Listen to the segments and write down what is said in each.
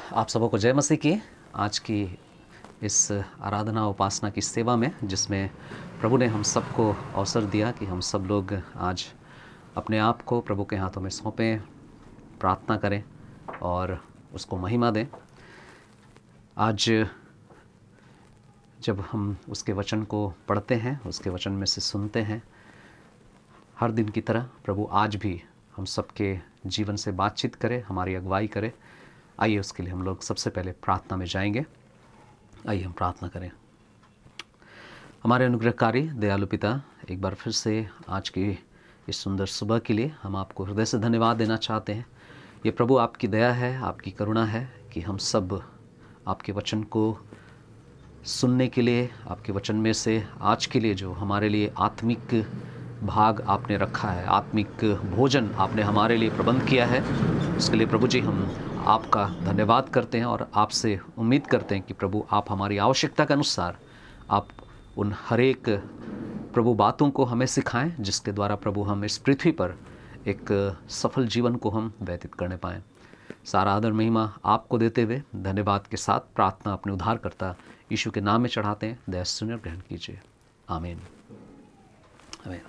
आप सबों को जय मसीह की। आज की इस आराधना उपासना की सेवा में, जिसमें प्रभु ने हम सबको अवसर दिया कि हम सब लोग आज अपने आप को प्रभु के हाथों में सौंपें, प्रार्थना करें और उसको महिमा दें। आज जब हम उसके वचन को पढ़ते हैं, उसके वचन में से सुनते हैं, हर दिन की तरह प्रभु आज भी हम सबके जीवन से बातचीत करे, हमारी अगुवाई करे। आइए उसके लिए हम लोग सबसे पहले प्रार्थना में जाएंगे। आइए हम प्रार्थना करें। हमारे अनुग्रहकारी दयालु पिता, एक बार फिर से आज की इस सुंदर सुबह के लिए हम आपको हृदय से धन्यवाद देना चाहते हैं। ये प्रभु आपकी दया है, आपकी करुणा है कि हम सब आपके वचन को सुनने के लिए, आपके वचन में से आज के लिए जो हमारे लिए आत्मिक भाग आपने रखा है, आत्मिक भोजन आपने हमारे लिए प्रबंध किया है, उसके लिए प्रभु जी हम आपका धन्यवाद करते हैं और आपसे उम्मीद करते हैं कि प्रभु आप हमारी आवश्यकता के अनुसार आप उन हर एक प्रभु बातों को हमें सिखाएं, जिसके द्वारा प्रभु हम इस पृथ्वी पर एक सफल जीवन को हम व्यतीत करने पाएँ। सारा आदर महिमा आपको देते हुए धन्यवाद के साथ प्रार्थना अपने उद्धारकर्ता यीशु के नाम में चढ़ाते हैं। दया सुन ग्रहण कीजिए। आमीन आमीन।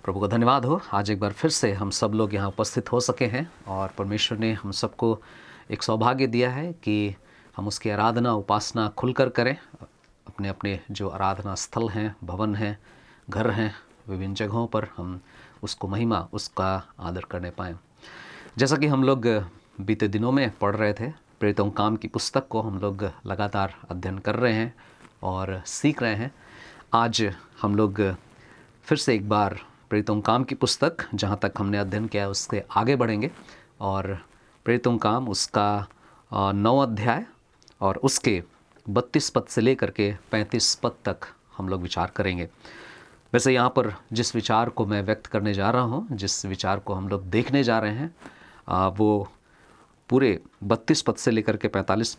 प्रभु का धन्यवाद हो, आज एक बार फिर से हम सब लोग यहाँ उपस्थित हो सके हैं और परमेश्वर ने हम सबको एक सौभाग्य दिया है कि हम उसकी आराधना उपासना खुलकर करें। अपने अपने जो आराधना स्थल हैं, भवन हैं, घर हैं, विभिन्न जगहों पर हम उसको महिमा, उसका आदर करने पाएँ। जैसा कि हम लोग बीते दिनों में पढ़ रहे थे, प्रेरितों काम की पुस्तक को हम लोग लगातार अध्ययन कर रहे हैं और सीख रहे हैं। आज हम लोग फिर से एक बार प्रेरितों काम की पुस्तक, जहाँ तक हमने अध्ययन किया है उससे आगे बढ़ेंगे और प्रेरितों काम उसका 9 अध्याय और उसके 32 पद से लेकर के 35 पद तक हम लोग विचार करेंगे। वैसे यहाँ पर जिस विचार को मैं व्यक्त करने जा रहा हूँ, जिस विचार को हम लोग देखने जा रहे हैं, वो पूरे 32 पद से लेकर के 43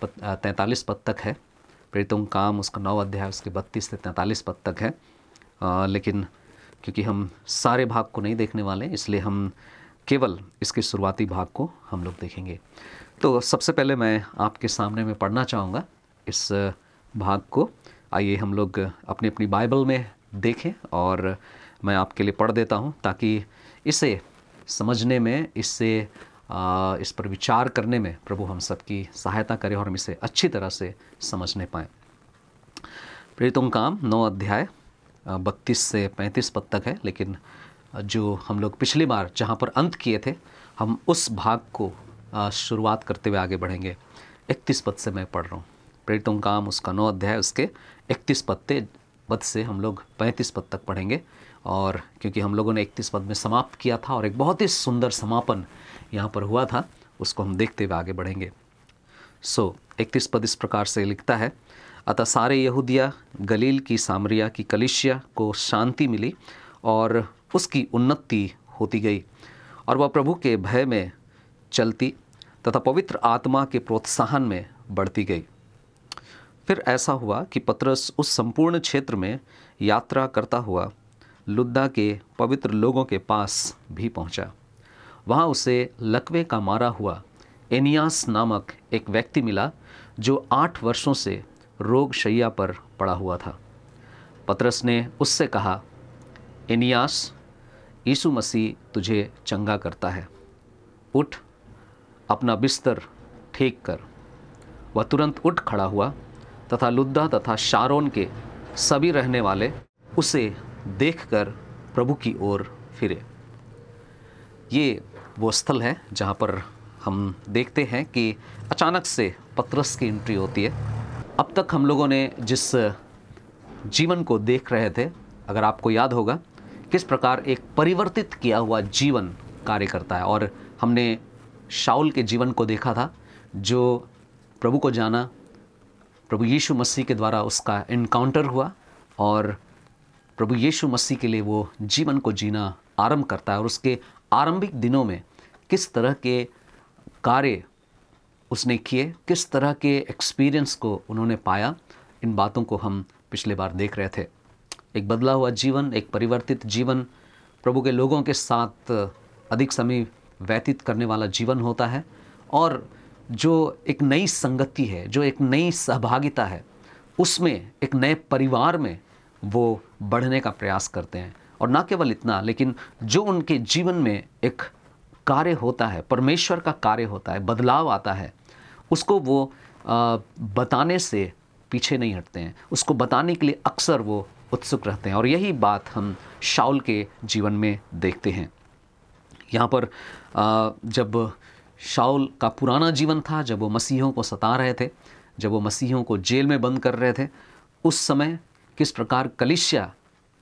पद तक है। प्रेरितों काम उसका 9 अध्याय उसके 32 से 43 पद तक है। लेकिन क्योंकि हम सारे भाग को नहीं देखने वाले, इसलिए हम केवल इसके शुरुआती भाग को हम लोग देखेंगे। तो सबसे पहले मैं आपके सामने में पढ़ना चाहूँगा इस भाग को। आइए हम लोग अपनी अपनी बाइबल में देखें और मैं आपके लिए पढ़ देता हूँ, ताकि इसे समझने में, इस पर विचार करने में प्रभु हम सबकी सहायता करे और हम इसे अच्छी तरह से समझने पाएँ। प्रेरितों काम 9 अध्याय 32 से 35 पद तक है, लेकिन जो हम लोग पिछली बार जहाँ पर अंत किए थे, हम उस भाग को शुरुआत करते हुए आगे बढ़ेंगे। 31 पद से मैं पढ़ रहा हूँ। प्रेरितों काम उसका 9 अध्याय उसके 31 पद से हम लोग 35 पद तक पढ़ेंगे। और क्योंकि हम लोगों ने 31 पद में समाप्त किया था और एक बहुत ही सुंदर समापन यहाँ पर हुआ था, उसको हम देखते हुए आगे बढ़ेंगे। 31 पद इस प्रकार से लिखता है, अतः सारे यहूदिया गलील की सामरिया की कलीसिया को शांति मिली और उसकी उन्नति होती गई और वह प्रभु के भय में चलती तथा पवित्र आत्मा के प्रोत्साहन में बढ़ती गई। फिर ऐसा हुआ कि पतरस उस संपूर्ण क्षेत्र में यात्रा करता हुआ लुद्दा के पवित्र लोगों के पास भी पहुंचा। वहाँ उसे लकवे का मारा हुआ एनियास नामक एक व्यक्ति मिला, जो 8 वर्षों से रोग शैया पर पड़ा हुआ था। पतरस ने उससे कहा, एनियास, यीशु मसीह तुझे चंगा करता है, उठ, अपना बिस्तर ठीक कर। वह तुरंत उठ खड़ा हुआ तथा लुद्दा तथा शारोन के सभी रहने वाले उसे देखकर प्रभु की ओर फिरे। ये वो स्थल है जहाँ पर हम देखते हैं कि अचानक से पतरस की एंट्री होती है। अब तक हम लोगों ने जिस जीवन को देख रहे थे, अगर आपको याद होगा, किस प्रकार एक परिवर्तित किया हुआ जीवन कार्य करता है। और हमने शाऊल के जीवन को देखा था, जो प्रभु को जाना, प्रभु यीशु मसीह के द्वारा उसका एनकाउंटर हुआ और प्रभु यीशु मसीह के लिए वो जीवन को जीना आरंभ करता है। और उसके आरंभिक दिनों में किस तरह के कार्य उसने किए, किस तरह के एक्सपीरियंस को उन्होंने पाया, इन बातों को हम पिछले बार देख रहे थे। एक बदला हुआ जीवन, एक परिवर्तित जीवन, प्रभु के लोगों के साथ अधिक समय व्यतीत करने वाला जीवन होता है और जो एक नई संगति है, जो एक नई सहभागिता है, उसमें एक नए परिवार में वो बढ़ने का प्रयास करते हैं। और ना केवल इतना, लेकिन जो उनके जीवन में एक कार्य होता है, परमेश्वर का कार्य होता है, बदलाव आता है, उसको वो बताने से पीछे नहीं हटते हैं, उसको बताने के लिए अक्सर वो उत्सुक रहते हैं। और यही बात हम शाऊल के जीवन में देखते हैं। यहाँ पर जब शाऊल का पुराना जीवन था, जब वो मसीहों को सता रहे थे, जब वो मसीहों को जेल में बंद कर रहे थे, उस समय किस प्रकार कलीसिया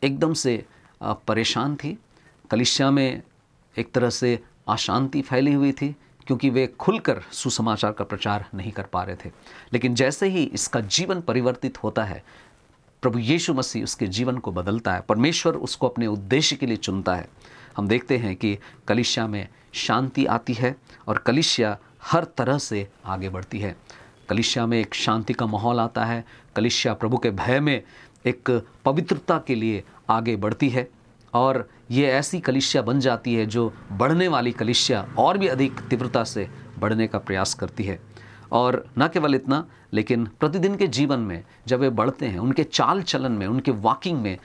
एकदम से परेशान थी। कलीसिया में एक तरह से अशांति फैली हुई थी, क्योंकि वे खुलकर सुसमाचार का प्रचार नहीं कर पा रहे थे। लेकिन जैसे ही इसका जीवन परिवर्तित होता है, प्रभु यीशु मसीह उसके जीवन को बदलता है, परमेश्वर उसको अपने उद्देश्य के लिए चुनता है, हम देखते हैं कि कलीसिया में शांति आती है और कलीसिया हर तरह से आगे बढ़ती है। कलीसिया में एक शांति का माहौल आता है, कलीसिया प्रभु के भय में एक पवित्रता के लिए आगे बढ़ती है, और ये ऐसी कलीसिया बन जाती है जो बढ़ने वाली कलीसिया और भी अधिक तीव्रता से बढ़ने का प्रयास करती है। और न केवल इतना, लेकिन प्रतिदिन के जीवन में जब वे बढ़ते हैं, उनके चाल चलन में, उनके वॉकिंग में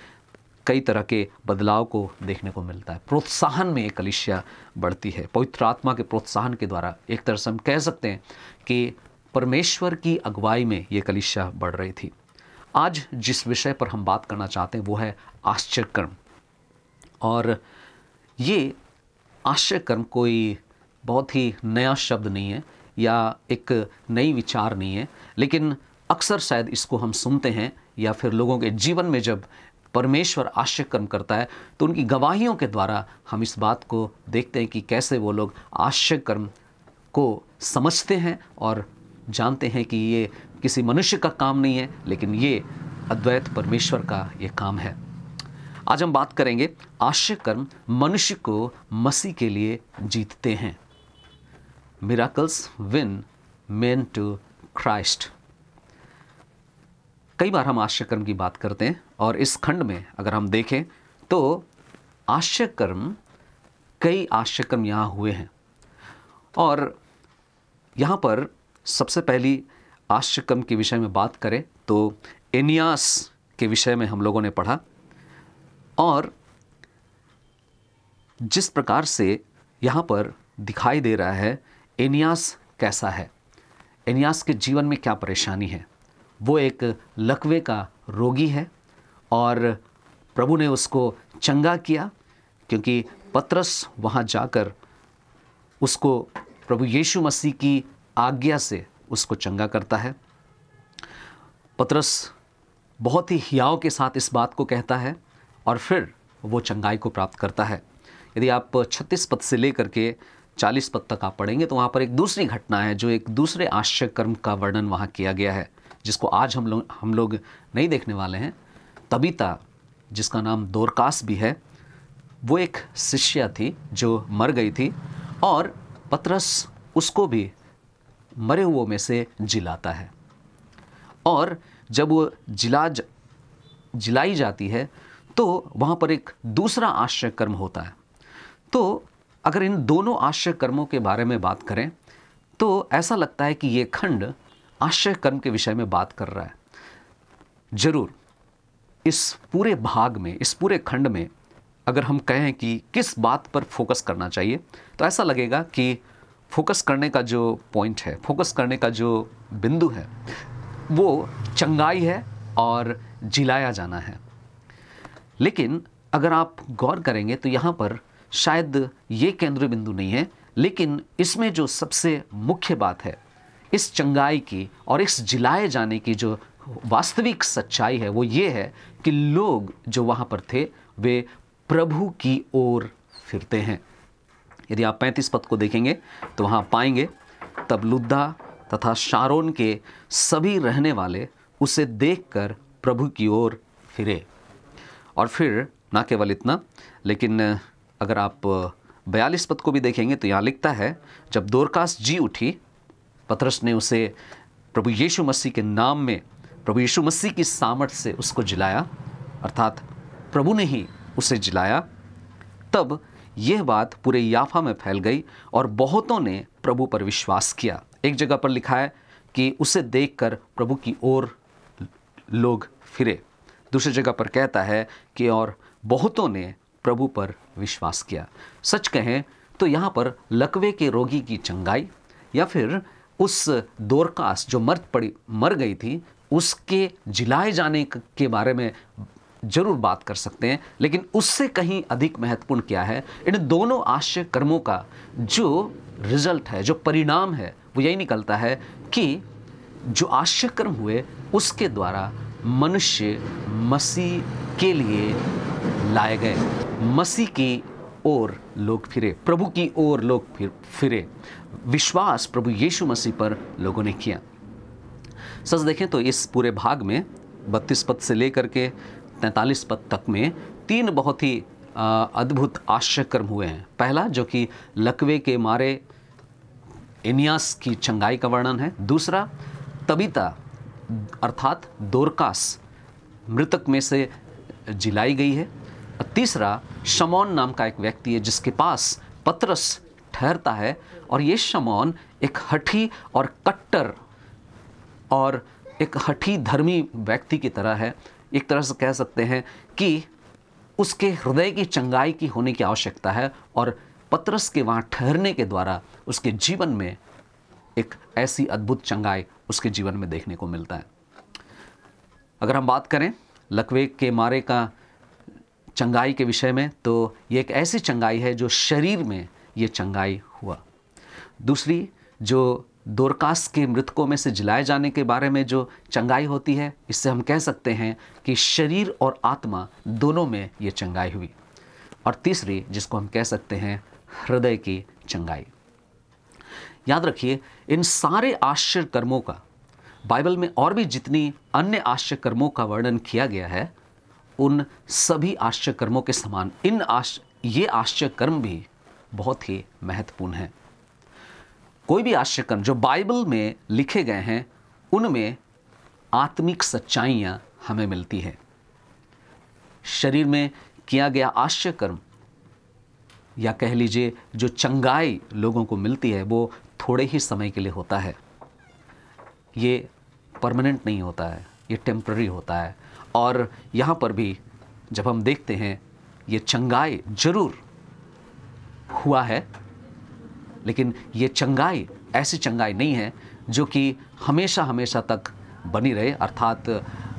कई तरह के बदलाव को देखने को मिलता है। प्रोत्साहन में एक कलीसिया बढ़ती है, पवित्र आत्मा के प्रोत्साहन के द्वारा। एक तरह से हम कह सकते हैं कि परमेश्वर की अगुवाई में ये कलीसिया बढ़ रही थी। आज जिस विषय पर हम बात करना चाहते हैं वो है आश्चर्यकर्म। और ये आश्चर्यकर्म कोई बहुत ही नया शब्द नहीं है या एक नई विचार नहीं है, लेकिन अक्सर शायद इसको हम सुनते हैं, या फिर लोगों के जीवन में जब परमेश्वर आश्चर्यकर्म करता है तो उनकी गवाहियों के द्वारा हम इस बात को देखते हैं कि कैसे वो लोग आश्चर्यकर्म को समझते हैं और जानते हैं कि ये किसी मनुष्य का काम नहीं है, लेकिन ये अद्वैत परमेश्वर का ये काम है। आज हम बात करेंगे आश्चर्यकर्म मनुष्य को मसीह के लिए जीतते हैं। Miracles win men to Christ. कई बार हम आश्चर्यकर्म की बात करते हैं, और इस खंड में अगर हम देखें तो आश्चर्यकर्म, कई आश्चर्यकर्म यहाँ हुए हैं। और यहाँ पर सबसे पहली आश्चर्यकर्म के विषय में बात करें तो एनियास के विषय में हम लोगों ने पढ़ा, और जिस प्रकार से यहाँ पर दिखाई दे रहा है एनियास कैसा है, एनियास के जीवन में क्या परेशानी है। वो एक लकवे का रोगी है, और प्रभु ने उसको चंगा किया, क्योंकि पतरस वहाँ जाकर उसको प्रभु यीशु मसीह की आज्ञा से उसको चंगा करता है। पतरस बहुत ही हियाव के साथ इस बात को कहता है, और फिर वो चंगाई को प्राप्त करता है। यदि आप 36 पद से लेकर के 40 पद तक आप पढ़ेंगे तो वहाँ पर एक दूसरी घटना है, जो एक दूसरे आश्चर्यकर्म का वर्णन वहाँ किया गया है, जिसको आज हम लोग नहीं देखने वाले हैं। तबीता, जिसका नाम दोरकास भी है, वो एक शिष्या थी जो मर गई थी, और पतरस उसको भी मरे हुओं में से जिलाता है। और जब वो जिलाई जाती है तो वहाँ पर एक दूसरा आश्चर्यकर्म होता है। तो अगर इन दोनों आश्चर्यकर्मों के बारे में बात करें तो ऐसा लगता है कि ये खंड आश्चर्यकर्म के विषय में बात कर रहा है। जरूर इस पूरे भाग में, इस पूरे खंड में अगर हम कहें कि किस बात पर फोकस करना चाहिए, तो ऐसा लगेगा कि फोकस करने का जो पॉइंट है, फोकस करने का जो बिंदु है, वो चंगाई है और जिलाया जाना है। लेकिन अगर आप गौर करेंगे तो यहाँ पर शायद ये केंद्र बिंदु नहीं है, लेकिन इसमें जो सबसे मुख्य बात है, इस चंगाई की और इस जिलाए जाने की जो वास्तविक सच्चाई है, वो ये है कि लोग जो वहाँ पर थे वे प्रभु की ओर फिरते हैं। यदि आप 35 पद को देखेंगे तो वहाँ पाएंगे, तब लुद्दा तथा शारोन के सभी रहने वाले उसे देखकर प्रभु की ओर फिरे। और फिर ना केवल इतना, लेकिन अगर आप 42 पद को भी देखेंगे तो यहाँ लिखता है, जब दोरकास जी उठी, पतरस ने उसे प्रभु यीशु मसीह के नाम में, प्रभु यीशु मसीह की सामर्थ से उसको जिलाया, अर्थात प्रभु ने ही उसे जिलाया। तब यह बात पूरे याफा में फैल गई और बहुतों ने प्रभु पर विश्वास किया। एक जगह पर लिखा है कि उसे देखकर प्रभु की ओर लोग फिरे। दूसरी जगह पर कहता है कि और बहुतों ने प्रभु पर विश्वास किया। सच कहें तो यहाँ पर लकवे के रोगी की चंगाई या फिर उस दोरकास जो मर गई थी उसके जिलाए जाने के बारे में जरूर बात कर सकते हैं, लेकिन उससे कहीं अधिक महत्वपूर्ण क्या है, इन दोनों आश्चर्य कर्मों का जो रिजल्ट है, जो परिणाम है, वो यही निकलता है कि जो आश्चर्य कर्म हुए उसके द्वारा मनुष्य मसीह के लिए लाए गए, मसीह की ओर लोग फिरे, प्रभु की ओर लोग फिरे, विश्वास प्रभु यीशु मसीह पर लोगों ने किया। सच देखें तो इस पूरे भाग में 32 पद से लेकर के 43 पद तक में 3 बहुत ही अद्भुत आश्चर्य कर्म हुए हैं। पहला जो कि लकवे के मारे एनियास की चंगाई का वर्णन है। दूसरा तबीता अर्थात दोरकास मृतक में से जिलाई गई है। तीसरा शमौन नाम का एक व्यक्ति है जिसके पास पतरस ठहरता है, और ये शमौन एक हठी और कट्टर और एक हठी धर्मी व्यक्ति की तरह है। एक तरह से कह सकते हैं कि उसके हृदय की चंगाई की होने की आवश्यकता है, और पतरस के वहाँ ठहरने के द्वारा उसके जीवन में एक ऐसी अद्भुत चंगाई उसके जीवन में देखने को मिलता है। अगर हम बात करें लकवे के मारे का चंगाई के विषय में, तो ये एक ऐसी चंगाई है जो शरीर में ये चंगाई हुआ। दूसरी जो दोरकास के मृतकों में से जिलाए जाने के बारे में जो चंगाई होती है, इससे हम कह सकते हैं कि शरीर और आत्मा दोनों में ये चंगाई हुई। और तीसरी जिसको हम कह सकते हैं हृदय की चंगाई। याद रखिए इन सारे आश्चर्य कर्मों का बाइबल में और भी जितनी अन्य आश्चर्य कर्मों का वर्णन किया गया है, उन सभी आश्चर्य कर्मों के समान ये आश्चर्य कर्म भी बहुत ही महत्वपूर्ण है। कोई भी आश्चर्य कर्म जो बाइबल में लिखे गए हैं उनमें आत्मिक सच्चाइयाँ हमें मिलती है। शरीर में किया गया आश्चर्य कर्म या कह लीजिए जो चंगाई लोगों को मिलती है वो थोड़े ही समय के लिए होता है, ये परमानेंट नहीं होता है, ये टेम्पररी होता है। और यहाँ पर भी जब हम देखते हैं ये चंगाई जरूर हुआ है, लेकिन ये चंगाई ऐसी चंगाई नहीं है जो कि हमेशा हमेशा तक बनी रहे, अर्थात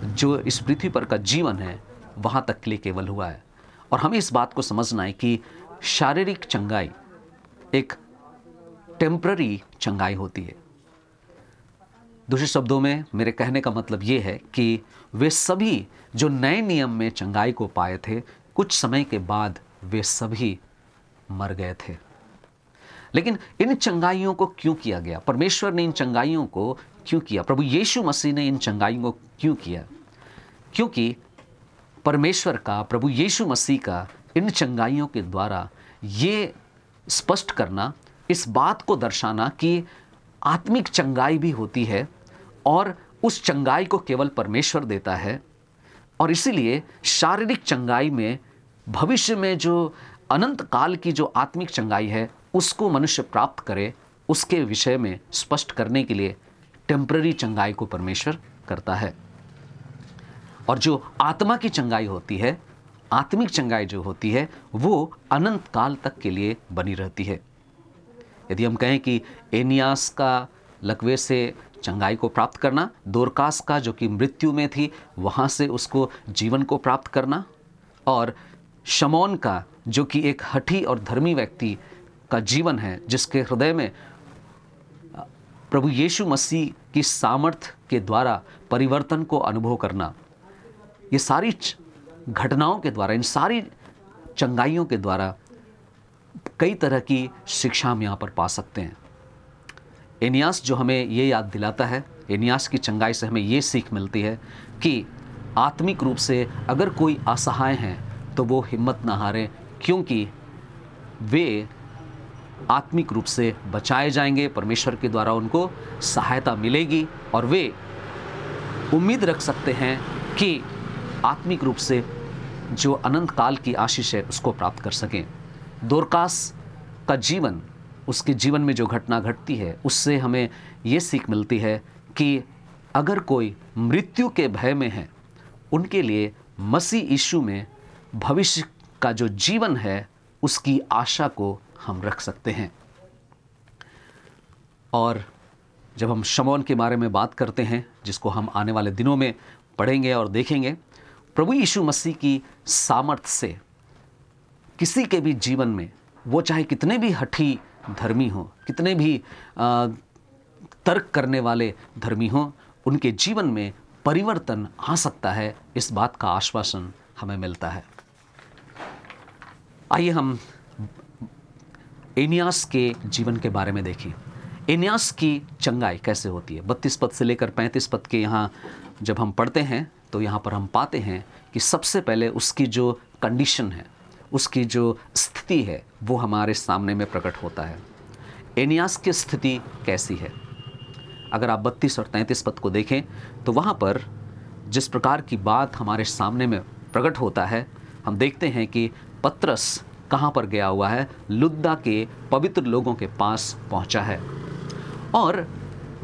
जो इस पृथ्वी पर का जीवन है वहाँ तक के लिए केवल हुआ है। और हमें इस बात को समझना है कि शारीरिक चंगाई एक टेम्पररी चंगाई होती है। दूसरे शब्दों में मेरे कहने का मतलब ये है कि वे सभी जो नए नियम में चंगाई को पाए थे, कुछ समय के बाद वे सभी मर गए थे। लेकिन इन चंगाइयों को क्यों किया गया? परमेश्वर ने इन चंगाइयों को क्यों किया? प्रभु यीशु मसीह ने इन चंगाइयों को क्यों किया? क्योंकि परमेश्वर का, प्रभु यीशु मसीह का इन चंगाइयों के द्वारा ये स्पष्ट करना, इस बात को दर्शाना कि आत्मिक चंगाई भी होती है और उस चंगाई को केवल परमेश्वर देता है। और इसीलिए शारीरिक चंगाई में भविष्य में जो अनंत काल की जो आत्मिक चंगाई है उसको मनुष्य प्राप्त करे, उसके विषय में स्पष्ट करने के लिए टेम्पररी चंगाई को परमेश्वर करता है। और जो आत्मा की चंगाई होती है, आत्मिक चंगाई जो होती है, वो अनंत काल तक के लिए बनी रहती है। यदि हम कहें कि एनियास का लकवे से चंगाई को प्राप्त करना, दोरकास का जो कि मृत्यु में थी वहाँ से उसको जीवन को प्राप्त करना, और शमौन का जो कि एक हठी और धर्मी व्यक्ति का जीवन है जिसके हृदय में प्रभु यीशु मसीह की सामर्थ्य के द्वारा परिवर्तन को अनुभव करना, ये सारी घटनाओं के द्वारा, इन सारी चंगाइयों के द्वारा कई तरह की शिक्षा हम यहाँ पर पा सकते हैं। एनियास जो हमें ये याद दिलाता है, एनियास की चंगाई से हमें ये सीख मिलती है कि आत्मिक रूप से अगर कोई असहाय हैं तो वो हिम्मत ना हारें, क्योंकि वे आत्मिक रूप से बचाए जाएंगे, परमेश्वर के द्वारा उनको सहायता मिलेगी और वे उम्मीद रख सकते हैं कि आत्मिक रूप से जो अनंत काल की आशीष है उसको प्राप्त कर सकें। दोरकास का जीवन उसके जीवन में जो घटना घटती है उससे हमें ये सीख मिलती है कि अगर कोई मृत्यु के भय में है, उनके लिए मसीह यीशु में भविष्य का जो जीवन है उसकी आशा को हम रख सकते हैं। और जब हम शमौन के बारे में बात करते हैं, जिसको हम आने वाले दिनों में पढ़ेंगे और देखेंगे, प्रभु यीशु मसीह की सामर्थ से किसी के भी जीवन में, वो चाहे कितने भी हठी धर्मी हो, कितने भी तर्क करने वाले धर्मी हो, उनके जीवन में परिवर्तन आ सकता है। इस बात का आश्वासन हमें मिलता है। आइए हम एनियास के जीवन के बारे में देखें। एनियास की चंगाई कैसे होती है। 32 पद से लेकर 35 पद के यहाँ जब हम पढ़ते हैं तो यहाँ पर हम पाते हैं कि सबसे पहले उसकी जो कंडीशन है, उसकी जो स्थिति है, वो हमारे सामने में प्रकट होता है। एनियास की स्थिति कैसी है? अगर आप 32 और 33 पद को देखें तो वहाँ पर जिस प्रकार की बात हमारे सामने में प्रकट होता है, हम देखते हैं कि पतरस कहाँ पर गया हुआ है? लुद्दा के पवित्र लोगों के पास पहुँचा है और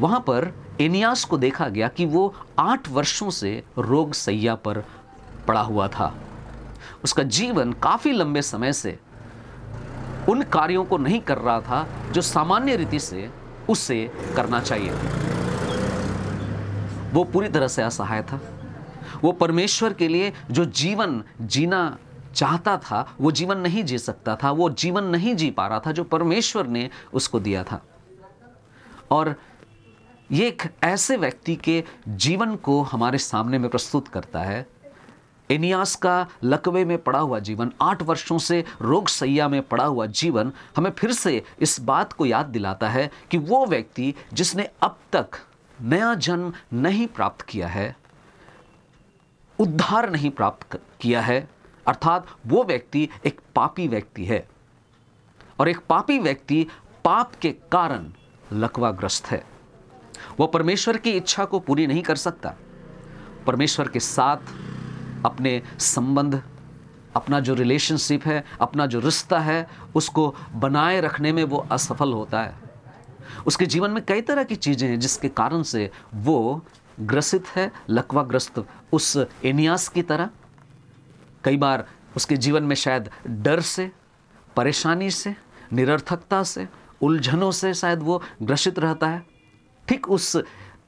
वहाँ पर एनियास को देखा गया कि वो 8 वर्षों से रोग सैया पर पड़ा हुआ था। उसका जीवन काफ़ी लंबे समय से उन कार्यों को नहीं कर रहा था जो सामान्य रीति से उसे करना चाहिए। वो पूरी तरह से असहाय था। वो परमेश्वर के लिए जो जीवन जीना चाहता था वो जीवन नहीं जी सकता था। वो जीवन नहीं जी पा रहा था जो परमेश्वर ने उसको दिया था। और ये एक ऐसे व्यक्ति के जीवन को हमारे सामने में प्रस्तुत करता है। एनियास का लकवे में पड़ा हुआ जीवन, 8 वर्षों से रोग सैया में पड़ा हुआ जीवन हमें फिर से इस बात को याद दिलाता है कि वो व्यक्ति जिसने अब तक नया जन्म नहीं प्राप्त किया है, उद्धार नहीं प्राप्त किया है, अर्थात वो व्यक्ति एक पापी व्यक्ति है और एक पापी व्यक्ति पाप के कारण लकवाग्रस्त है। वो परमेश्वर की इच्छा को पूरी नहीं कर सकता। परमेश्वर के साथ अपने संबंध, अपना जो रिलेशनशिप है, अपना जो रिश्ता है, उसको बनाए रखने में वो असफल होता है। उसके जीवन में कई तरह की चीज़ें हैं जिसके कारण से वो ग्रसित है, लकवाग्रस्त उस एनियास की तरह। कई बार उसके जीवन में शायद डर से, परेशानी से, निरर्थकता से, उलझनों से शायद वो ग्रसित रहता है, ठीक उस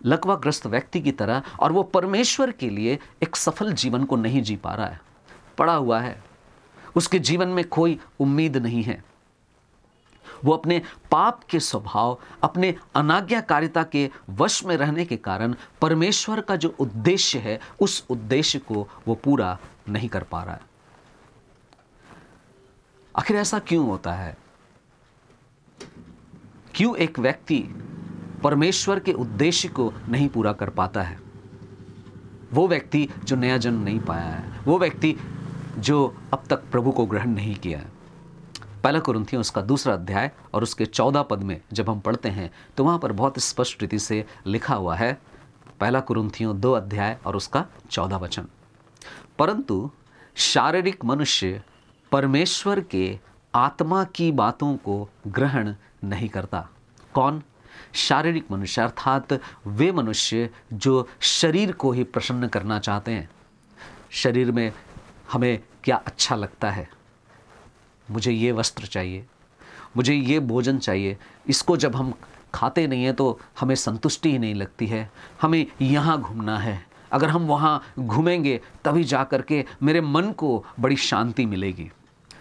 लकवाग्रस्त व्यक्ति की तरह। और वो परमेश्वर के लिए एक सफल जीवन को नहीं जी पा रहा है, पड़ा हुआ है। उसके जीवन में कोई उम्मीद नहीं है। वो अपने पाप के स्वभाव, अपने अनाज्ञाकारिता के वश में रहने के कारण परमेश्वर का जो उद्देश्य है, उस उद्देश्य को वो पूरा नहीं कर पा रहा है। आखिर ऐसा क्यों होता है? क्यों एक व्यक्ति परमेश्वर के उद्देश्य को नहीं पूरा कर पाता है? वो व्यक्ति जो नया जन्म नहीं पाया है, वो व्यक्ति जो अब तक प्रभु को ग्रहण नहीं किया है। पहला कुरिन्थियों उसका 2 अध्याय और उसके 14 पद में जब हम पढ़ते हैं तो वहाँ पर बहुत स्पष्ट रीति से लिखा हुआ है। पहला कुरिन्थियों 2 अध्याय और उसका 14 वचन, परंतु शारीरिक मनुष्य परमेश्वर के आत्मा की बातों को ग्रहण नहीं करता। कौन? शारीरिक मनुष्य, अर्थात वे मनुष्य जो शरीर को ही प्रसन्न करना चाहते हैं। शरीर में हमें क्या अच्छा लगता है, मुझे ये वस्त्र चाहिए, मुझे ये भोजन चाहिए, इसको जब हम खाते नहीं हैं तो हमें संतुष्टि ही नहीं लगती है। हमें यहाँ घूमना है, अगर हम वहाँ घूमेंगे तभी जा कर के मेरे मन को बड़ी शांति मिलेगी।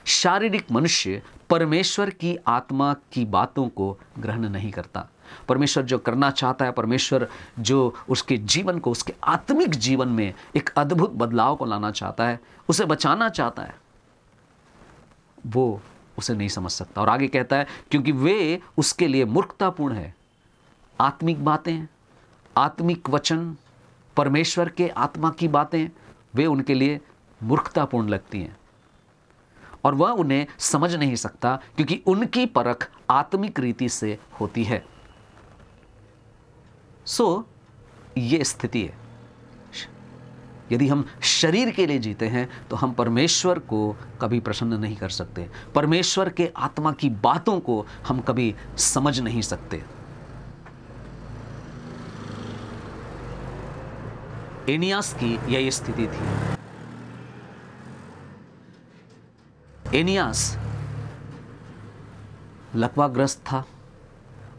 शारीरिक मनुष्य परमेश्वर की आत्मा की बातों को ग्रहण नहीं करता। परमेश्वर जो करना चाहता है, परमेश्वर जो उसके जीवन को, उसके आत्मिक जीवन में एक अद्भुत बदलाव को लाना चाहता है, उसे बचाना चाहता है, वो उसे नहीं समझ सकता। और आगे कहता है क्योंकि वे उसके लिए मूर्खतापूर्ण है। आत्मिक बातें, आत्मिक वचन, परमेश्वर के आत्मा की बातें, वे उनके लिए मूर्खतापूर्ण लगती हैं और वह उन्हें समझ नहीं सकता क्योंकि उनकी परख आत्मिक रीति से होती है। ये स्थिति है। यदि हम शरीर के लिए जीते हैं तो हम परमेश्वर को कभी प्रसन्न नहीं कर सकते, परमेश्वर के आत्मा की बातों को हम कभी समझ नहीं सकते। एनियास की यही स्थिति थी। एनियास लकवाग्रस्त था।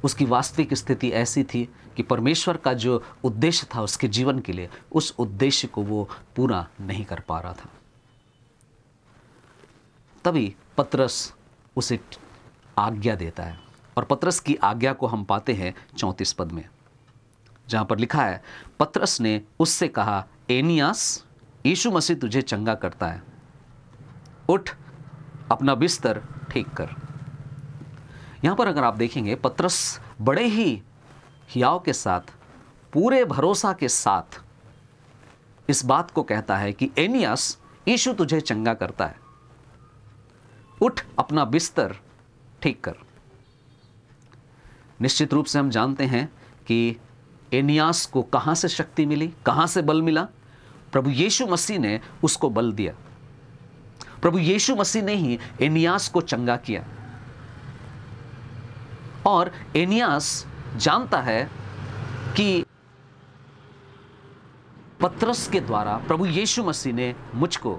उसकी वास्तविक स्थिति ऐसी थी कि परमेश्वर का जो उद्देश्य था उसके जीवन के लिए, उस उद्देश्य को वो पूरा नहीं कर पा रहा था। तभी पतरस उसे आज्ञा देता है, और पतरस की आज्ञा को हम पाते हैं 34 पद में, जहां पर लिखा है, पतरस ने उससे कहा, एनियास, यीशु मसीह तुझे चंगा करता है, उठ अपना बिस्तर ठीक कर। यहां पर अगर आप देखेंगे, पतरस बड़े ही हियाव के साथ, पूरे भरोसा के साथ इस बात को कहता है कि एनियास, यीशु तुझे चंगा करता है, उठ अपना बिस्तर ठीक कर। निश्चित रूप से हम जानते हैं कि एनियास को कहां से शक्ति मिली, कहां से बल मिला? प्रभु यीशु मसीह ने उसको बल दिया। प्रभु यीशु मसीह ने ही एनियास को चंगा किया। और एनियास जानता है कि पतरस के द्वारा प्रभु यीशु मसीह ने मुझको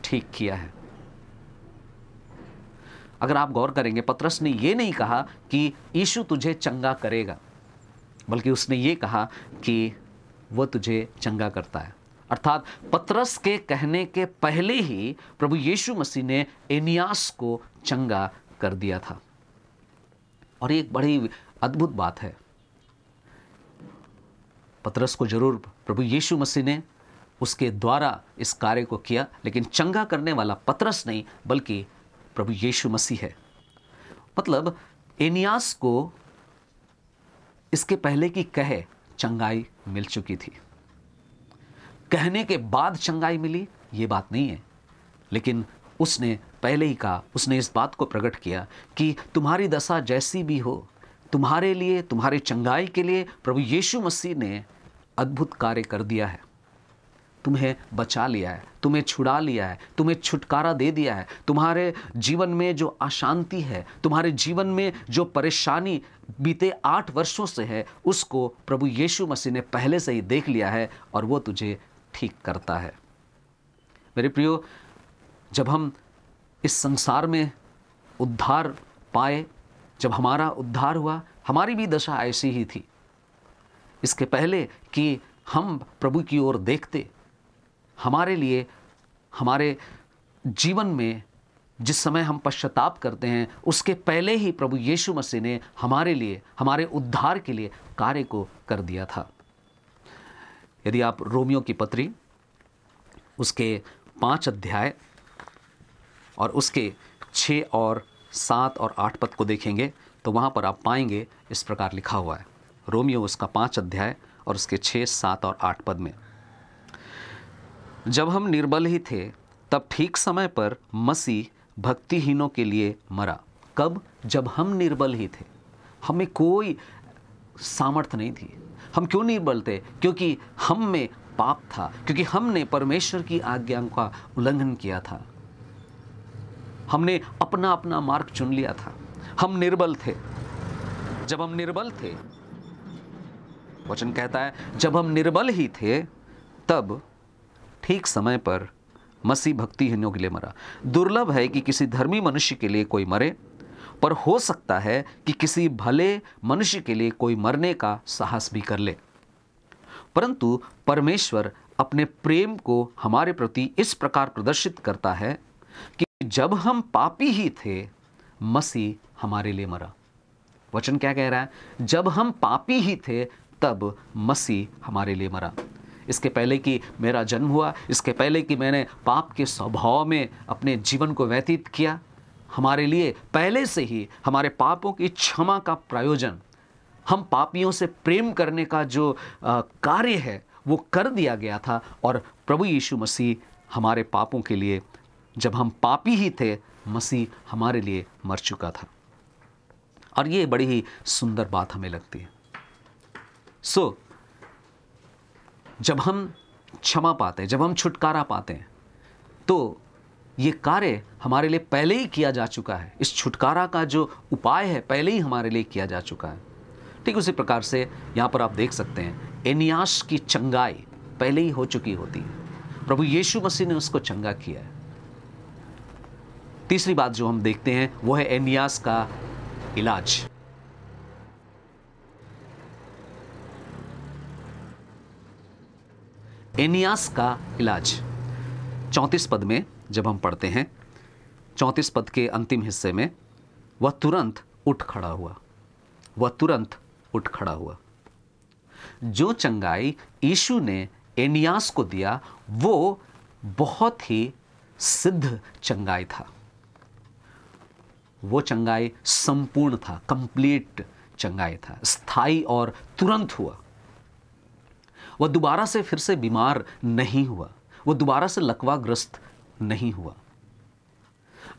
ठीक किया है। अगर आप गौर करेंगे, पतरस ने यह नहीं कहा कि यीशु तुझे चंगा करेगा, बल्कि उसने ये कहा कि वह तुझे चंगा करता है। अर्थात पतरस के कहने के पहले ही प्रभु यीशु मसीह ने एनियास को चंगा कर दिया था। और एक बड़ी अद्भुत बात है, पतरस को जरूर प्रभु यीशु मसीह ने उसके द्वारा इस कार्य को किया, लेकिन चंगा करने वाला पतरस नहीं, बल्कि प्रभु यीशु मसीह है। मतलब एनियास को इसके पहले की कहे चंगाई मिल चुकी थी। कहने के बाद चंगाई मिली, ये बात नहीं है, लेकिन उसने पहले ही कहा, उसने इस बात को प्रकट किया कि तुम्हारी दशा जैसी भी हो, तुम्हारे लिए, तुम्हारे चंगाई के लिए प्रभु यीशु मसीह ने अद्भुत कार्य कर दिया है। तुम्हें बचा लिया है, तुम्हें छुड़ा लिया है, तुम्हें छुटकारा दे दिया है। तुम्हारे जीवन में जो अशांति है, तुम्हारे जीवन में जो परेशानी बीते 8 वर्षों से है, उसको प्रभु यीशु मसीह ने पहले से ही देख लिया है, और वो तुझे ठीक करता है। मेरे प्रियो, जब हम इस संसार में उद्धार पाए, जब हमारा उद्धार हुआ, हमारी भी दशा ऐसी ही थी। इसके पहले कि हम प्रभु की ओर देखते, हमारे लिए, हमारे जीवन में जिस समय हम पश्चाताप करते हैं, उसके पहले ही प्रभु यीशु मसीह ने हमारे लिए, हमारे उद्धार के लिए कार्य को कर दिया था। यदि आप रोमियो की पत्री उसके 5 अध्याय और उसके 6 और 7 और 8 पद को देखेंगे, तो वहाँ पर आप पाएंगे इस प्रकार लिखा हुआ है। रोमियो उसका 5 अध्याय और उसके 6, 7 और 8 पद में, जब हम निर्बल ही थे, तब ठीक समय पर मसीह भक्तिहीनों के लिए मरा। कब? जब हम निर्बल ही थे, हमें कोई सामर्थ्य नहीं थी। हम क्यों निर्बल थे? क्योंकि हम में पाप था, क्योंकि हमने परमेश्वर की आज्ञाओं का उल्लंघन किया था। हमने अपना अपना मार्ग चुन लिया था। हम निर्बल थे। जब हम निर्बल थे, वचन कहता है, जब हम निर्बल ही थे, तब ठीक समय पर मसीह भक्तिहीनों के लिए मरा। दुर्लभ है कि किसी धर्मी मनुष्य के लिए कोई मरे, पर हो सकता है कि किसी भले मनुष्य के लिए कोई मरने का साहस भी कर ले। परंतु परमेश्वर अपने प्रेम को हमारे प्रति इस प्रकार प्रदर्शित करता है कि जब हम पापी ही थे, मसीह हमारे लिए मरा। वचन क्या कह रहा है? जब हम पापी ही थे, तब मसीह हमारे लिए मरा। इसके पहले कि मेरा जन्म हुआ, इसके पहले कि मैंने पाप के स्वभाव में अपने जीवन को व्यतीत किया, हमारे लिए पहले से ही हमारे पापों की क्षमा का प्रयोजन, हम पापियों से प्रेम करने का जो कार्य है, वो कर दिया गया था। और प्रभु यीशु मसीह हमारे पापों के लिए, जब हम पापी ही थे, मसीह हमारे लिए मर चुका था। और ये बड़ी ही सुंदर बात हमें लगती है। जब हम क्षमा पाते हैं, जब हम छुटकारा पाते हैं, तो ये कार्य हमारे लिए पहले ही किया जा चुका है। इस छुटकारा का जो उपाय है पहले ही हमारे लिए किया जा चुका है। ठीक उसी प्रकार से यहाँ पर आप देख सकते हैं एनियास की चंगाई पहले ही हो चुकी होती है। प्रभु यीशु मसीह ने उसको चंगा किया है। तीसरी बात जो हम देखते हैं वो है एनियास का इलाज। एनियास का इलाज 34 पद में जब हम पढ़ते हैं, 34 पद के अंतिम हिस्से में, वह तुरंत उठ खड़ा हुआ। वह तुरंत उठ खड़ा हुआ। जो चंगाई यीशु ने एनियास को दिया वो बहुत ही सिद्ध चंगाई था। वो चंगाई संपूर्ण था, कंप्लीट चंगाई था, स्थायी और तुरंत हुआ। वह दोबारा से फिर से बीमार नहीं हुआ, वो दोबारा से लकवाग्रस्त नहीं हुआ।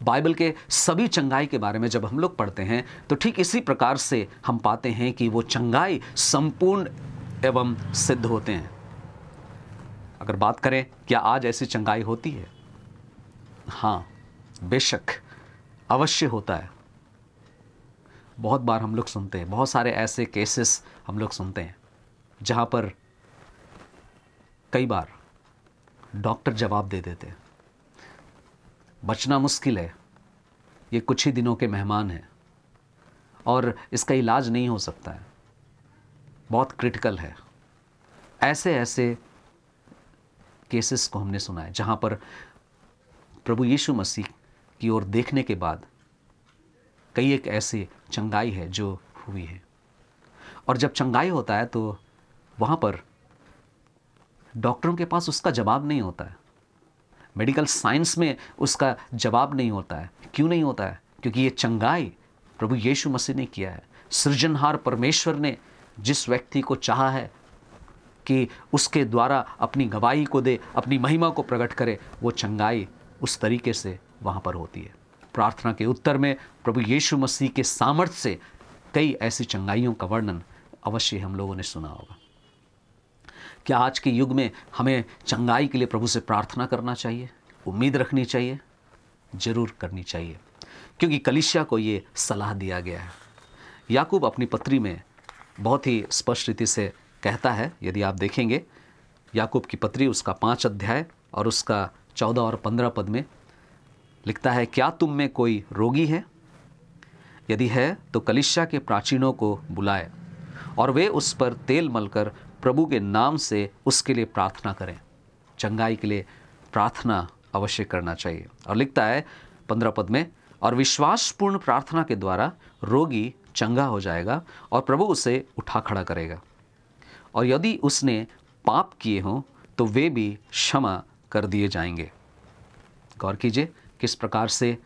बाइबल के सभी चंगाई के बारे में जब हम लोग पढ़ते हैं तो ठीक इसी प्रकार से हम पाते हैं कि वो चंगाई संपूर्ण एवं सिद्ध होते हैं। अगर बात करें क्या आज ऐसी चंगाई होती है? हाँ, बेशक अवश्य होता है। बहुत बार हम लोग सुनते हैं, बहुत सारे ऐसे केसेस हम लोग सुनते हैं जहां पर कई बार डॉक्टर जवाब दे देते हैं, बचना मुश्किल है, ये कुछ ही दिनों के मेहमान हैं और इसका इलाज नहीं हो सकता है, बहुत क्रिटिकल है। ऐसे ऐसे केसेस को हमने सुना है जहां पर प्रभु यीशु मसीह की ओर देखने के बाद कई एक ऐसी चंगाई है जो हुई है। और जब चंगाई होता है तो वहाँ पर डॉक्टरों के पास उसका जवाब नहीं होता है, मेडिकल साइंस में उसका जवाब नहीं होता है। क्यों नहीं होता है? क्योंकि ये चंगाई प्रभु यीशु मसीह ने किया है। सृजनहार परमेश्वर ने जिस व्यक्ति को चाहा है कि उसके द्वारा अपनी गवाही को दे, अपनी महिमा को प्रकट करे, वो चंगाई उस तरीके से वहाँ पर होती है। प्रार्थना के उत्तर में प्रभु यीशु मसीह के सामर्थ्य से कई ऐसी चंगाइयों का वर्णन अवश्य हम लोगों ने सुना होगा। क्या आज के युग में हमें चंगाई के लिए प्रभु से प्रार्थना करना चाहिए, उम्मीद रखनी चाहिए? जरूर करनी चाहिए, क्योंकि कलीसिया को ये सलाह दिया गया है। याकूब अपनी पत्री में बहुत ही स्पष्ट रीति से कहता है, यदि आप देखेंगे याकूब की पत्री उसका 5 अध्याय और उसका 14 और 15 पद में लिखता है, क्या तुम में कोई रोगी है? यदि है तो कलीसिया के प्राचीनों को बुलाए और वे उस पर तेल मलकर प्रभु के नाम से उसके लिए प्रार्थना करें। चंगाई के लिए प्रार्थना अवश्य करना चाहिए। और लिखता है 15 पद में, और विश्वासपूर्ण प्रार्थना के द्वारा रोगी चंगा हो जाएगा और प्रभु उसे उठा खड़ा करेगा। और यदि उसने पाप किए हों तो वे भी क्षमा कर दिए जाएंगे। गौर कीजिए किस प्रकार से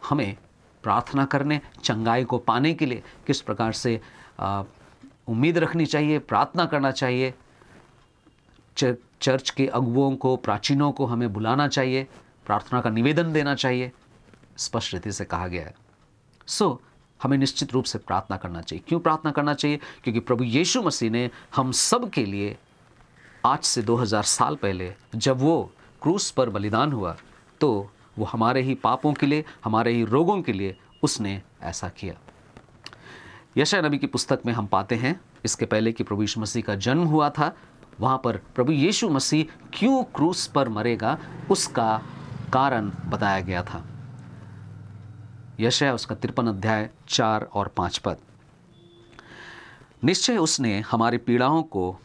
हमें प्रार्थना करने, चंगाई को पाने के लिए किस प्रकार से उम्मीद रखनी चाहिए, प्रार्थना करना चाहिए। चर्च के अगुओं को, प्राचीनों को हमें बुलाना चाहिए, प्रार्थना का निवेदन देना चाहिए, स्पष्ट रीति से कहा गया है। हमें निश्चित रूप से प्रार्थना करना चाहिए। क्यों प्रार्थना करना चाहिए? क्योंकि प्रभु यीशु मसीह ने हम सब के लिए आज से 2000 साल पहले जब वो क्रूस पर बलिदान हुआ तो वो हमारे ही पापों के लिए, हमारे ही रोगों के लिए उसने ऐसा किया। यशायाह नबी की पुस्तक में हम पाते हैं, इसके पहले कि प्रभु यीशु मसीह का जन्म हुआ था, वहाँ पर प्रभु यीशु मसीह क्यों क्रूस पर मरेगा उसका कारण बताया गया था। यशायाह उसका 53 अध्याय 4 और 5 पद, निश्चय उसने हमारी पीड़ाओं को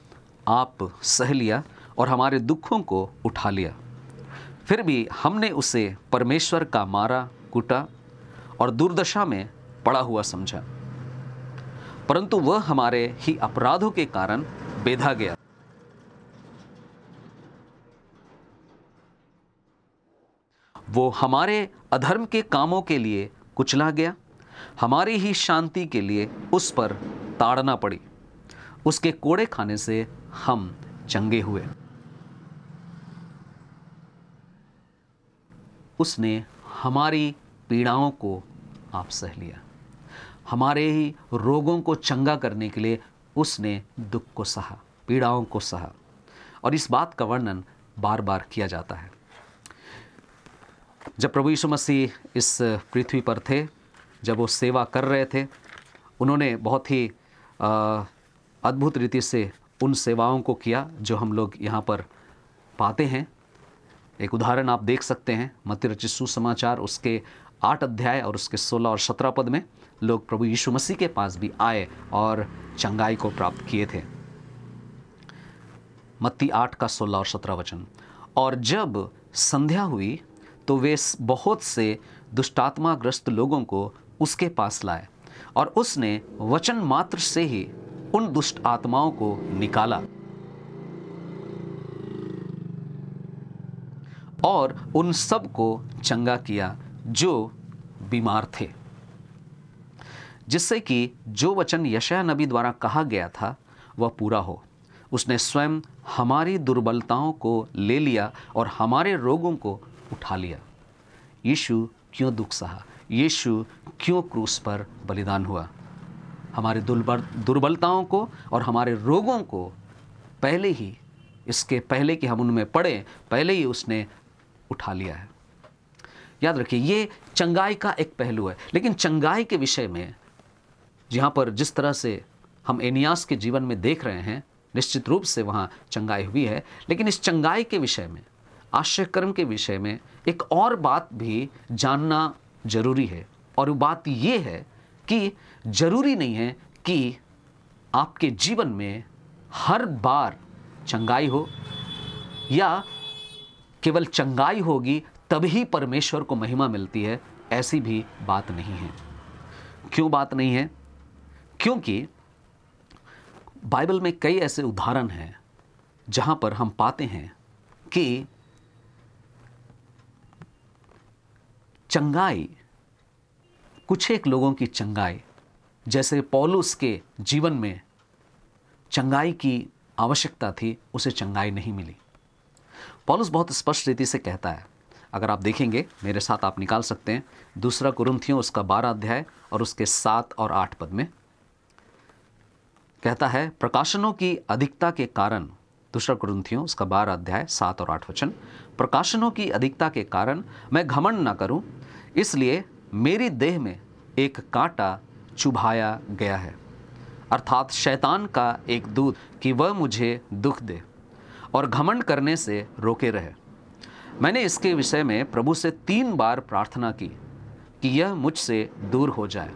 आप सह लिया और हमारे दुखों को उठा लिया, फिर भी हमने उसे परमेश्वर का मारा कूटा और दुर्दशा में पड़ा हुआ समझा, परंतु वह हमारे ही अपराधों के कारण बेधा गया, वो हमारे अधर्म के कामों के लिए कुचला गया, हमारी ही शांति के लिए उस पर ताड़ना पड़ी, उसके कोड़े खाने से हम चंगे हुए। उसने हमारी पीड़ाओं को आप सह लिया, हमारे ही रोगों को चंगा करने के लिए उसने दुख को सहा, पीड़ाओं को सहा। और इस बात का वर्णन बार बार किया जाता है। जब प्रभु यीशु मसीह इस पृथ्वी पर थे, जब वो सेवा कर रहे थे, उन्होंने बहुत ही अद्भुत रीति से उन सेवाओं को किया जो हम लोग यहाँ पर पाते हैं। एक उदाहरण आप देख सकते हैं, मत्ती रचित सुसमाचार उसके 8 अध्याय और उसके 16 और 17 पद में लोग प्रभु यीशु मसीह के पास भी आए और चंगाई को प्राप्त किए थे। मत्ती 8 का 16 और 17 वचन। और जब संध्या हुई तो वे बहुत से दुष्टात्माग्रस्त लोगों को उसके पास लाए और उसने वचन मात्र से ही उन दुष्ट आत्माओं को निकाला और उन सब को चंगा किया जो बीमार थे, जिससे कि जो वचन यशायाह नबी द्वारा कहा गया था वह पूरा हो। उसने स्वयं हमारी दुर्बलताओं को ले लिया और हमारे रोगों को उठा लिया। यीशु क्यों दुख सहा? यीशु क्यों क्रूस पर बलिदान हुआ? हमारे दुर्बलताओं को और हमारे रोगों को पहले ही, इसके पहले कि हम उनमें पड़े, पहले ही उसने उठा लिया है। याद रखिए, ये चंगाई का एक पहलू है। लेकिन चंगाई के विषय में यहाँ पर जिस तरह से हम एनियास के जीवन में देख रहे हैं, निश्चित रूप से वहाँ चंगाई हुई है। लेकिन इस चंगाई के विषय में, आश्चर्यकर्म के विषय में एक और बात भी जानना जरूरी है। और वो बात ये है कि जरूरी नहीं है कि आपके जीवन में हर बार चंगाई हो, या केवल चंगाई होगी तभी परमेश्वर को महिमा मिलती है। ऐसी भी बात नहीं है। क्यों बात नहीं है? क्योंकि बाइबल में कई ऐसे उदाहरण हैं जहां पर हम पाते हैं कि चंगाई, कुछ एक लोगों की चंगाई, जैसे पौलुस के जीवन में चंगाई की आवश्यकता थी, उसे चंगाई नहीं मिली। पौलुस बहुत स्पष्ट रीति से कहता है, अगर आप देखेंगे मेरे साथ, आप निकाल सकते हैं, 2 कुरिन्थियों उसका 12 अध्याय और उसके 7 और 8 पद में कहता है, प्रकाशनों की अधिकता के कारण, 2 कुरिन्थियों उसका 12 अध्याय 7 और 8 वचन, प्रकाशनों की अधिकता के कारण मैं घमंड न करूं, इसलिए मेरी देह में एक कांटा चुभाया गया है, अर्थात शैतान का एक दूत, कि वह मुझे दुख दे और घमंड करने से रोके रहे। मैंने इसके विषय में प्रभु से 3 बार प्रार्थना की कि यह मुझसे दूर हो जाए।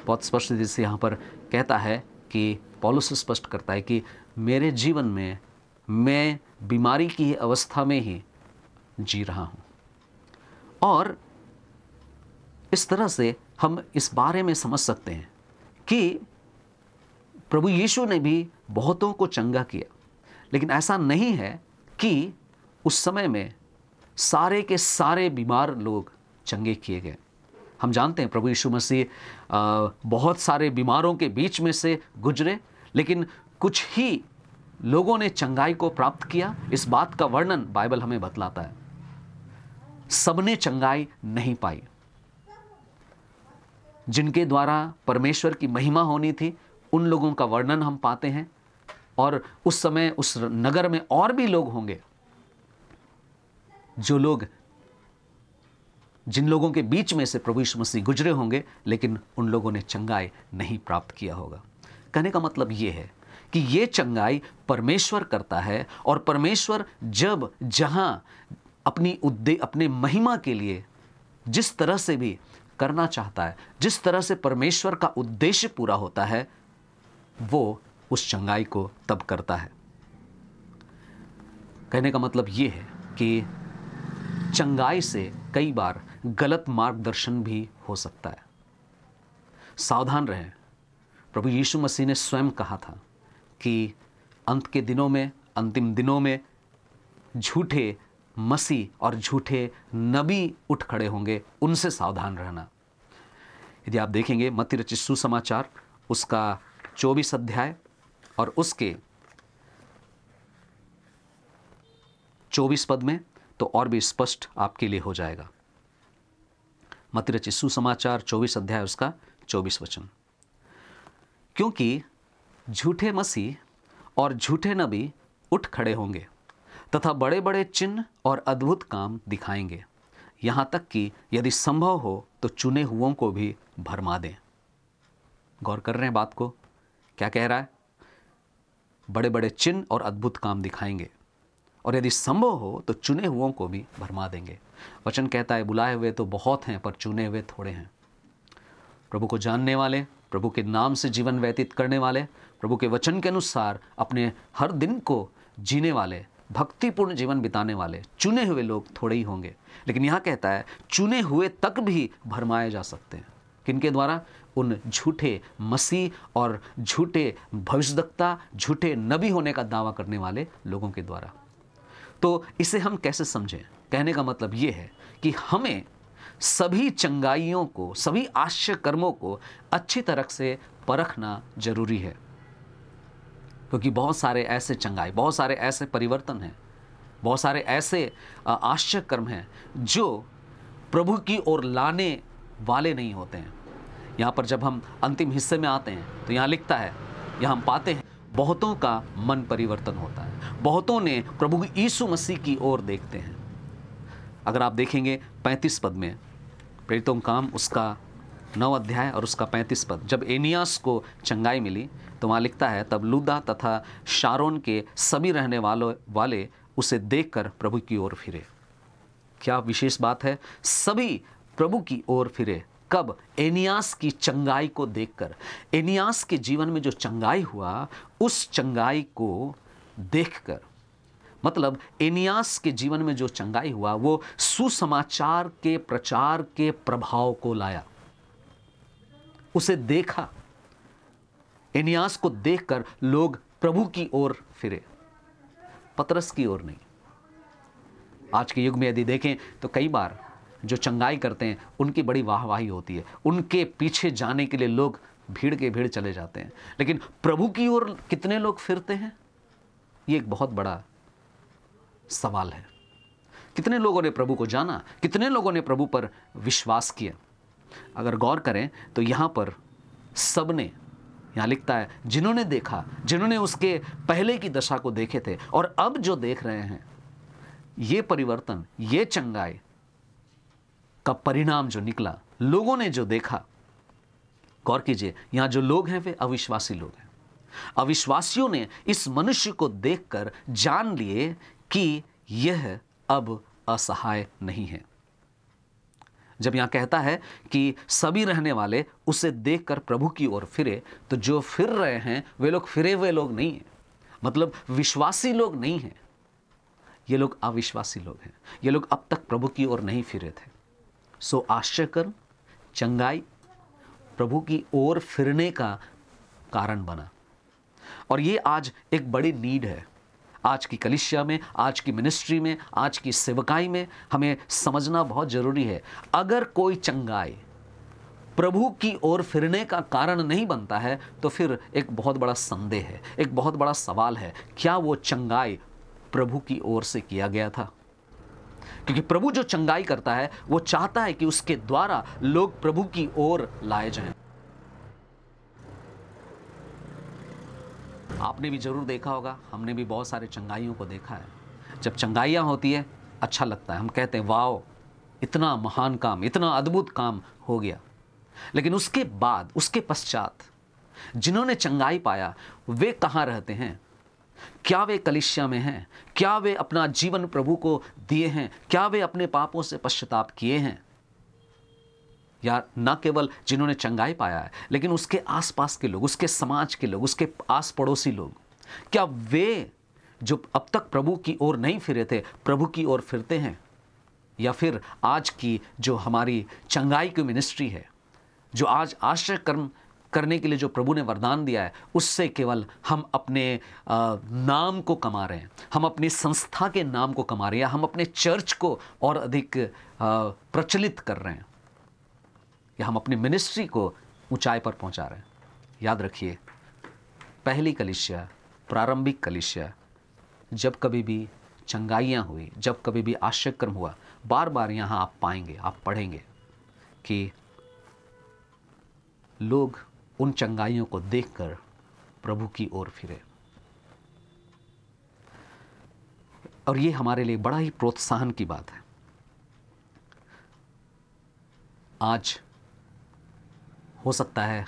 बहुत स्पष्ट रूप से यहाँ पर कहता है कि पौलुस स्पष्ट करता है कि मेरे जीवन में मैं बीमारी की अवस्था में ही जी रहा हूँ। और इस तरह से हम इस बारे में समझ सकते हैं कि प्रभु यीशु ने भी बहुतों को चंगा किया, लेकिन ऐसा नहीं है कि उस समय में सारे के सारे बीमार लोग चंगे किए गए। हम जानते हैं प्रभु यीशु मसीह बहुत सारे बीमारों के बीच में से गुजरे, लेकिन कुछ ही लोगों ने चंगाई को प्राप्त किया। इस बात का वर्णन बाइबल हमें बतलाता है। सबने चंगाई नहीं पाई। जिनके द्वारा परमेश्वर की महिमा होनी थी, उन लोगों का वर्णन हम पाते हैं। और उस समय उस नगर में और भी लोग होंगे, जो लोग, जिन लोगों के बीच में से प्रभु यीशु मसीह गुजरे होंगे, लेकिन उन लोगों ने चंगाई नहीं प्राप्त किया होगा। कहने का मतलब यह है कि ये चंगाई परमेश्वर करता है, और परमेश्वर जब जहां अपने महिमा के लिए जिस तरह से भी करना चाहता है, जिस तरह से परमेश्वर का उद्देश्य पूरा होता है, वो उस चंगाई को तब करता है। कहने का मतलब यह है कि चंगाई से कई बार गलत मार्गदर्शन भी हो सकता है। सावधान रहें। प्रभु यीशु मसीह ने स्वयं कहा था कि अंत के दिनों में, अंतिम दिनों में झूठे मसीह और झूठे नबी उठ खड़े होंगे, उनसे सावधान रहना। यदि आप देखेंगे मत्ती रचित सुसमाचार उसका 24 अध्याय और उसके 24 पद में, तो और भी स्पष्ट आपके लिए हो जाएगा। मत्ती रचित सुसमाचार 24 अध्याय उसका 24 वचन। क्योंकि झूठे मसीह और झूठे नबी उठ खड़े होंगे तथा बड़े बड़े चिन्ह और अद्भुत काम दिखाएंगे, यहाँ तक कि यदि संभव हो तो चुने हुओं को भी भरमा दें। गौर कर रहे हैं बात को, क्या कह रहा है? बड़े बड़े चिन्ह और अद्भुत काम दिखाएंगे और यदि संभव हो तो चुने हुओं को भी भरमा देंगे। वचन कहता है बुलाए हुए तो बहुत हैं पर चुने हुए थोड़े हैं। प्रभु को जानने वाले, प्रभु के नाम से जीवन व्यतीत करने वाले, प्रभु के वचन के अनुसार अपने हर दिन को जीने वाले, भक्तिपूर्ण जीवन बिताने वाले चुने हुए लोग थोड़े ही होंगे। लेकिन यहाँ कहता है चुने हुए तक भी भरमाए जा सकते हैं। किनके द्वारा? उन झूठे मसीह और झूठे भविष्यद्वक्ता, झूठे नबी होने का दावा करने वाले लोगों के द्वारा। तो इसे हम कैसे समझें? कहने का मतलब ये है कि हमें सभी चंगाइयों को, सभी आश्चर्य कर्मों को अच्छी तरह से परखना जरूरी है, क्योंकि बहुत सारे ऐसे चंगाई, बहुत सारे ऐसे परिवर्तन हैं, बहुत सारे ऐसे आश्चर्य कर्म हैं जो प्रभु की ओर लाने वाले नहीं होते हैं। यहाँ पर जब हम अंतिम हिस्से में आते हैं तो यहाँ लिखता है, यहाँ हम पाते हैं बहुतों का मन परिवर्तन होता है, बहुतों ने प्रभु यीशु मसीह की ओर देखते हैं। अगर आप देखेंगे 35 पद में, प्रेरितों का काम उसका 9 अध्याय और उसका 35 पद, जब एनियास को चंगाई मिली तो वहाँ लिखता है तब लूदा तथा शारोन के सभी रहने वाले उसे देखकर प्रभु की ओर फिरे। क्या विशेष बात है? सभी प्रभु की ओर फिरे। कब? एनियास की चंगाई को देखकर। एनियास के जीवन में जो चंगाई हुआ, उस चंगाई को देखकर, मतलब एनियास के जीवन में जो चंगाई हुआ वो सुसमाचार के प्रचार के प्रभाव को लाया। उसे देखा, एनियास को देखकर लोग प्रभु की ओर फिरे, पतरस की ओर नहीं। आज के युग में यदि देखें तो कई बार जो चंगाई करते हैं उनकी बड़ी वाहवाही होती है, उनके पीछे जाने के लिए लोग भीड़ के भीड़ चले जाते हैं, लेकिन प्रभु की ओर कितने लोग फिरते हैं, ये एक बहुत बड़ा सवाल है। कितने लोगों ने प्रभु को जाना, कितने लोगों ने प्रभु पर विश्वास किया? अगर गौर करें तो यहाँ पर सबने, यहाँ लिखता है जिन्होंने देखा, जिन्होंने उसके पहले की दशा को देखे थे और अब जो देख रहे हैं, ये परिवर्तन, ये चंगाई का परिणाम जो निकला, लोगों ने जो देखा। गौर कीजिए, यहां जो लोग हैं वे अविश्वासी लोग हैं। अविश्वासियों ने इस मनुष्य को देखकर जान लिए कि यह अब असहाय नहीं है। जब यहां कहता है कि सभी रहने वाले उसे देखकर प्रभु की ओर फिरे, तो जो फिर रहे हैं वे लोग फिरे हुए लोग नहीं हैं, मतलब विश्वासी लोग नहीं हैं। ये लोग अविश्वासी लोग हैं, ये लोग अब तक प्रभु की ओर नहीं फिरे थे। सो आश्चर्यकर्म, चंगाई प्रभु की ओर फिरने का कारण बना। और ये आज एक बड़ी नीड है। आज की कलीसिया में, आज की मिनिस्ट्री में, आज की सेवकाई में हमें समझना बहुत जरूरी है। अगर कोई चंगाई प्रभु की ओर फिरने का कारण नहीं बनता है तो फिर एक बहुत बड़ा संदेह है, एक बहुत बड़ा सवाल है, क्या वो चंगाई प्रभु की ओर से किया गया था? क्योंकि प्रभु जो चंगाई करता है वो चाहता है कि उसके द्वारा लोग प्रभु की ओर लाए जाएं। आपने भी जरूर देखा होगा, हमने भी बहुत सारे चंगाइयों को देखा है। जब चंगाइयाँ होती है अच्छा लगता है, हम कहते हैं वाओ, इतना महान काम, इतना अद्भुत काम हो गया। लेकिन उसके बाद, उसके पश्चात जिन्होंने चंगाई पाया वे कहाँ रहते हैं? क्या वे कलीसिया में हैं? क्या वे अपना जीवन प्रभु को दिए हैं? क्या वे अपने पापों से पश्चाताप किए हैं? या न केवल जिन्होंने चंगाई पाया है, लेकिन उसके आसपास के लोग, उसके समाज के लोग, उसके आस पड़ोसी लोग, क्या वे जो अब तक प्रभु की ओर नहीं फिरे थे प्रभु की ओर फिरते हैं? या फिर आज की जो हमारी चंगाई की मिनिस्ट्री है, जो आज आश्चर्य कर्म करने के लिए जो प्रभु ने वरदान दिया है, उससे केवल हम अपने नाम को कमा रहे हैं, हम अपनी संस्था के नाम को कमा रहे हैं, हम अपने चर्च को और अधिक प्रचलित कर रहे हैं, या हम अपनी मिनिस्ट्री को ऊंचाई पर पहुंचा रहे हैं? याद रखिए, पहली कलीसिया, प्रारंभिक कलीसिया, जब कभी भी चंगाइयाँ हुई, जब कभी भी आश्चर्यक्रम हुआ, बार बार यहाँ आप पाएंगे, आप पढ़ेंगे कि लोग उन चंगाइयों को देखकर प्रभु की ओर फिरे। और ये हमारे लिए बड़ा ही प्रोत्साहन की बात है। आज हो सकता है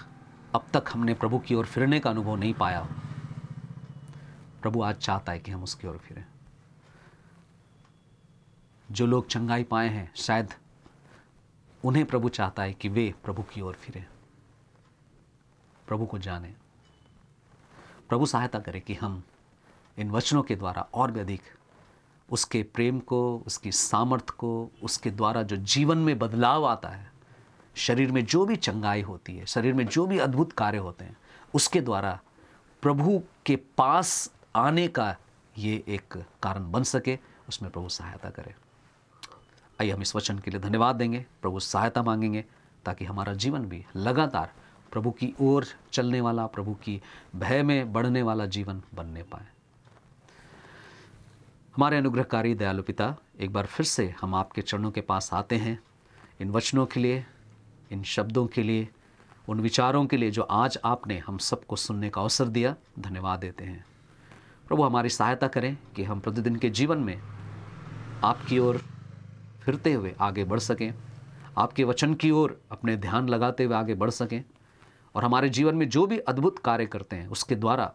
अब तक हमने प्रभु की ओर फिरने का अनुभव नहीं पाया। प्रभु आज चाहता है कि हम उसकी ओर फिरें। जो लोग चंगाई पाए हैं, शायद उन्हें प्रभु चाहता है कि वे प्रभु की ओर फिरें, प्रभु को जानें। प्रभु सहायता करे कि हम इन वचनों के द्वारा और भी अधिक उसके प्रेम को, उसकी सामर्थ को, उसके द्वारा जो जीवन में बदलाव आता है, शरीर में जो भी चंगाई होती है, शरीर में जो भी अद्भुत कार्य होते हैं, उसके द्वारा प्रभु के पास आने का ये एक कारण बन सके, उसमें प्रभु सहायता करे। आइए हम इस वचन के लिए धन्यवाद देंगे, प्रभु सहायता मांगेंगे, ताकि हमारा जीवन भी लगातार प्रभु की ओर चलने वाला, प्रभु की भय में बढ़ने वाला जीवन बनने पाए। हमारे अनुग्रहकारी दयालु पिता, एक बार फिर से हम आपके चरणों के पास आते हैं इन वचनों के लिए, इन शब्दों के लिए, उन विचारों के लिए जो आज आपने हम सबको सुनने का अवसर दिया। धन्यवाद देते हैं प्रभु। हमारी सहायता करें कि हम प्रतिदिन के जीवन में आपकी ओर फिरते हुए आगे बढ़ सकें, आपके वचन की ओर अपने ध्यान लगाते हुए आगे बढ़ सकें, और हमारे जीवन में जो भी अद्भुत कार्य करते हैं उसके द्वारा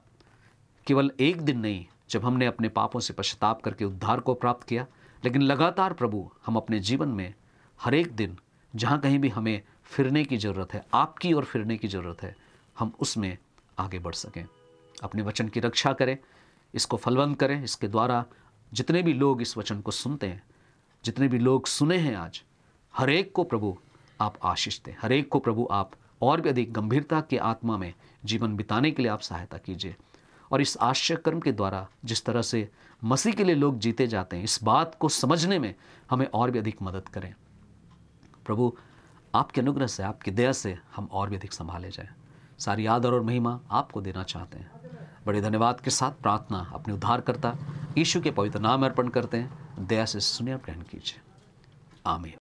केवल एक दिन नहीं, जब हमने अपने पापों से पश्चाताप करके उद्धार को प्राप्त किया, लेकिन लगातार प्रभु हम अपने जीवन में हर एक दिन जहाँ कहीं भी हमें फिरने की ज़रूरत है, आपकी ओर फिरने की ज़रूरत है, हम उसमें आगे बढ़ सकें। अपने वचन की रक्षा करें, इसको फलवंत करें। इसके द्वारा जितने भी लोग इस वचन को सुनते हैं, जितने भी लोग सुने हैं आज, हर एक को प्रभु आप आशीष दें, हर एक को प्रभु आप और भी अधिक गंभीरता के आत्मा में जीवन बिताने के लिए आप सहायता कीजिए। और इस आश्चर्य कर्म के द्वारा जिस तरह से मसीह के लिए लोग जीते जाते हैं, इस बात को समझने में हमें और भी अधिक मदद करें। प्रभु आपके अनुग्रह से, आपकी दया से हम और भी अधिक संभाले जाएं। सारी आदर और महिमा आपको देना चाहते हैं। बड़े धन्यवाद के साथ प्रार्थना अपने उद्धारकर्ता यीशु के पवित्र नाम में अर्पण करते हैं। दया से सुनिए और ग्रहण कीजिए। आमीन।